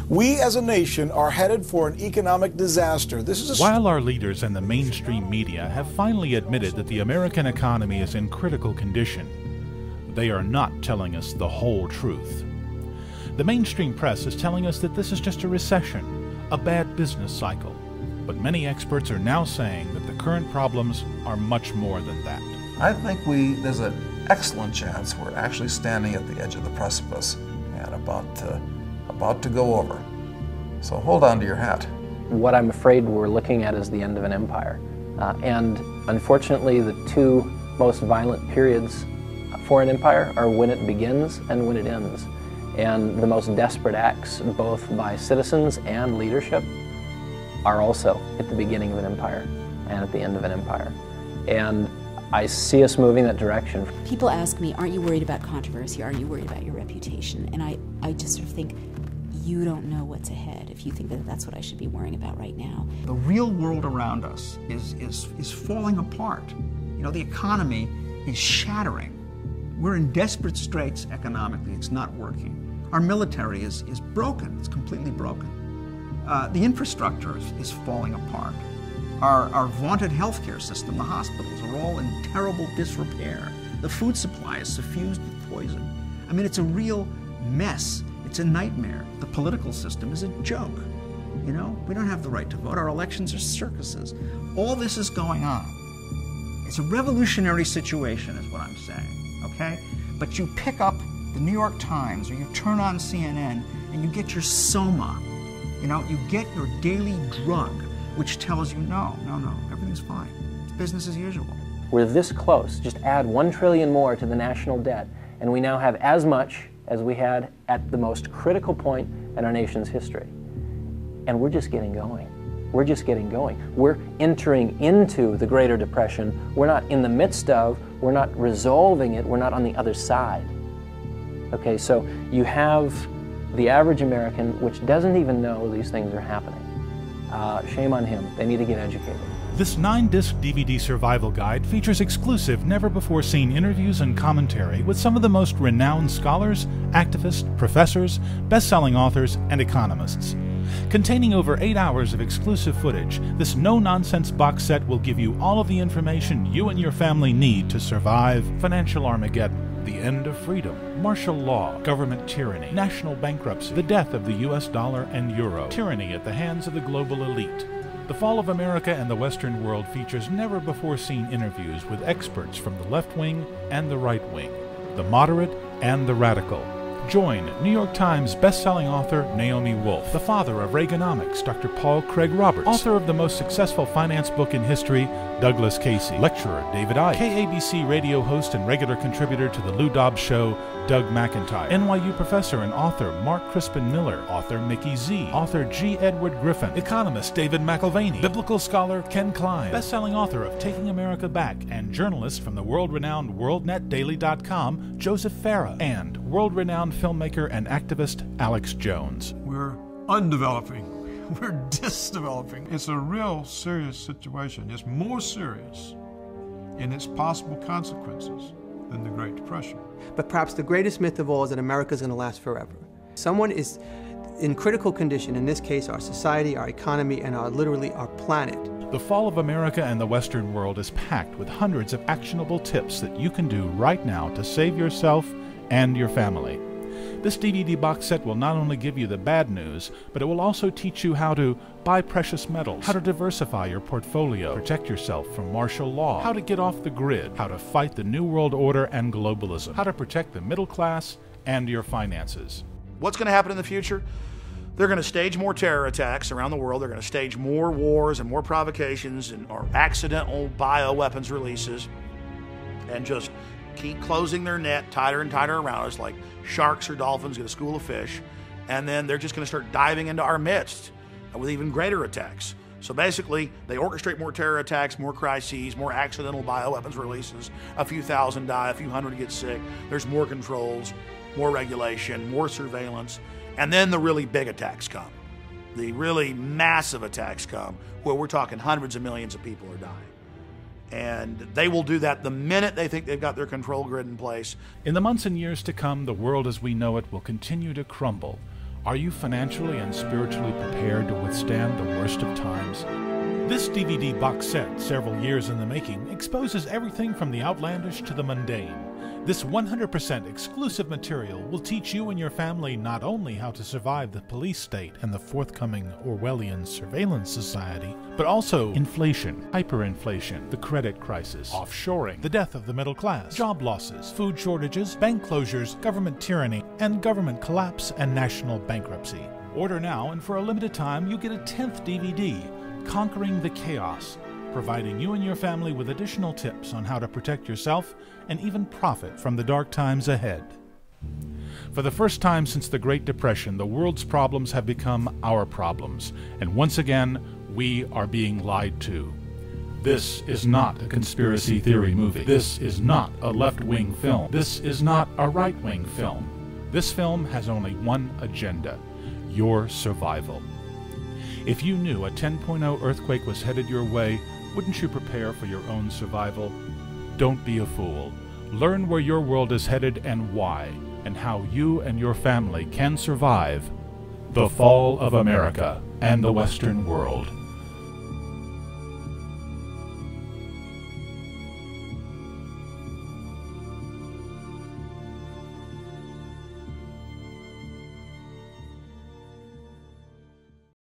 We as a nation are headed for an economic disaster. While our leaders and the mainstream media have finally admitted that the American economy is in critical condition, they are not telling us the whole truth. The mainstream press is telling us that this is just a recession, a bad business cycle. But many experts are now saying that the current problems are much more than that. I think there's an excellent chance we're actually standing at the edge of the precipice and about to go over. So hold on to your hat. What I'm afraid we're looking at is the end of an empire. And unfortunately, the two most violent periods for an empire are when it begins and when it ends. And the most desperate acts, both by citizens and leadership, are also at the beginning of an empire and at the end of an empire. And I see us moving that direction. People ask me, aren't you worried about controversy? Aren't you worried about your reputation? And I just sort of think, you don't know what's ahead if you think that that's what I should be worrying about right now. The real world around us is falling apart. You know, the economy is shattering. We're in desperate straits economically. It's not working. Our military is broken. It's completely broken. The infrastructure is falling apart. Our vaunted healthcare system, the hospitals, are all in terrible disrepair. The food supply is suffused with poison. I mean, it's a real mess. It's a nightmare. The political system is a joke. You know, we don't have the right to vote. Our elections are circuses. All this is going on. It's a revolutionary situation, is what I'm saying, okay? But you pick up the New York Times or you turn on CNN and you get your soma. You know, you get your daily drug, which tells you, no, everything's fine. It's business as usual. We're this close. Just add $1 trillion more to the national debt, and we now have as much as we had at the most critical point in our nation's history. And we're just getting going. We're just getting going. We're entering into the Greater Depression. We're not in the midst of, we're not resolving it, we're not on the other side. Okay, so you have the average American, which doesn't even know these things are happening. Shame on him. They need to get educated. This 9-disc DVD survival guide features exclusive, never-before-seen interviews and commentary with some of the most renowned scholars, activists, professors, best-selling authors, and economists. Containing over 8 hours of exclusive footage, this no-nonsense box set will give you all of the information you and your family need to survive financial Armageddon, the end of freedom, martial law, government tyranny, national bankruptcy, the death of the US dollar and euro, tyranny at the hands of the global elite. The Fall of America and the Western World features never-before-seen interviews with experts from the left wing and the right wing, the moderate and the radical. Join New York Times best-selling author Naomi Wolf, the father of Reaganomics, Dr. Paul Craig Roberts, author of the most successful finance book in history, Douglas Casey, lecturer David Icke, KABC radio host and regular contributor to The Lou Dobbs Show, Doug McIntire, NYU professor and author Mark Crispin Miller, author Mickey Z, author G. Edward Griffin, economist David McIlvaney, biblical scholar Ken Klein, best-selling author of Taking America Back, and journalist from the world-renowned WorldNetDaily.com, Joseph Farah, and world-renowned filmmaker and activist Alex Jones. We're undeveloping. We're disdeveloping. It's a real serious situation. It's more serious in its possible consequences than the Great Depression. But perhaps the greatest myth of all is that America is going to last forever. Someone is in critical condition, in this case our society, our economy, and literally our planet. The Fall of America and the Western World is packed with hundreds of actionable tips that you can do right now to save yourself and your family. This DVD box set will not only give you the bad news, but it will also teach you how to buy precious metals, how to diversify your portfolio, protect yourself from martial law, how to get off the grid, how to fight the New World Order and globalism, how to protect the middle class and your finances. What's going to happen in the future? They're going to stage more terror attacks around the world. They're going to stage more wars and more provocations or accidental bioweapons releases, and just keep closing their net tighter and tighter around us like sharks or dolphins get a school of fish, and then they're just going to start diving into our midst with even greater attacks. So basically, they orchestrate more terror attacks, more crises, more accidental bioweapons releases, a few thousand die, a few hundred get sick, there's more controls, more regulation, more surveillance, and then the really big attacks come. The really massive attacks come, where we're talking hundreds of millions of people are dying. And they will do that the minute they think they've got their control grid in place. In the months and years to come, the world as we know it will continue to crumble. Are you financially and spiritually prepared to withstand the worst of times? This DVD box set, several years in the making, exposes everything from the outlandish to the mundane. This 100% exclusive material will teach you and your family not only how to survive the police state and the forthcoming Orwellian surveillance society, but also inflation, hyperinflation, the credit crisis, offshoring, the death of the middle class, job losses, food shortages, bank closures, government tyranny, and government collapse and national bankruptcy. Order now, and for a limited time, you get a 10th DVD, Conquering the Chaos, providing you and your family with additional tips on how to protect yourself and even profit from the dark times ahead. For the first time since the Great Depression, the world's problems have become our problems, and once again, we are being lied to. This is not a conspiracy theory movie. This is not a left-wing film. This is not a right-wing film. This film has only one agenda: your survival. If you knew a 10.0 earthquake was headed your way, wouldn't you prepare for your own survival? Don't be a fool. Learn where your world is headed and why, and how you and your family can survive the fall of America and the Western world.